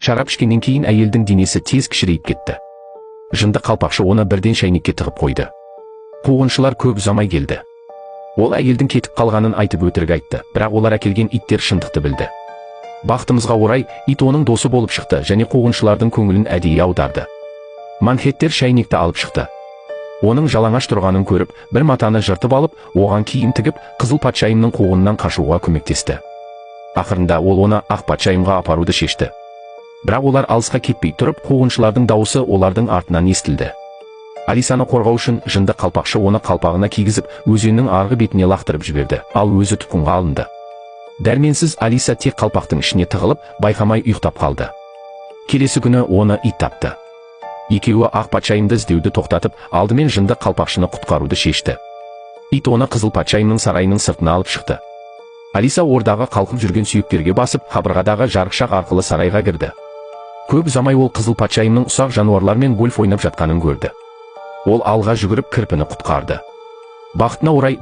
Шарап ішкеннен кейін әйелдің денесі тез кішірейіп кетті. Жынды қалпақшы оны бірден шайнекке тығып қойды. Қуғыншылар көп ұзамай келді. Ол әйелдің кетіп қалғанын айтып өтірік айтты, бірақ олар әкелген иттер шындықты білді. Бақытымызға орай, ит оның досы болып шықты және қуғыншылардың көңілін әдейі аударды. Манхеттер шайнекті алып шықты. Оның жалаңаш тұрғанын көріп, бір матаны жыртып алып, оған киім тігіп, қызыл патшайымның қуғынынан қашуға көмектесті. Ақырында ол оны ақ патшайымға апаруды шешті. Бірақ олар алысқа кетпей тұрып, қуғыншылардың дауысы олардың артынан естілді. Алисаны қорғау үшін жынды қалпақшы оны қалпағына кигізіп, өзеннің арғы бетіне лақтырып жіберді, ал өзі тұтқынға алынды. Дәрменсіз Алиса тек қалпақтың ішіне тығылып, байқамай ұйықтап қалды. Келесі күні оны ит тапты. Екеуі ақ патшайымды іздеуді тоқтатып, алдымен жынды қалпақшыны құтқаруды шешті. Ит оны қызыл патшайымның сарайының сыртына алып шықты. Алиса ордаға қалқып жүрген сүйектерге басып, қабырғадағы жарықшақ арқылы сарайға кірді. Көп ұзамай ол қызыл патшайымның ұсақ жануарлармен гольф ойнап жатқанын көрді. Ол алға жүгіріп кірпіні құтқарды. Бақытына орай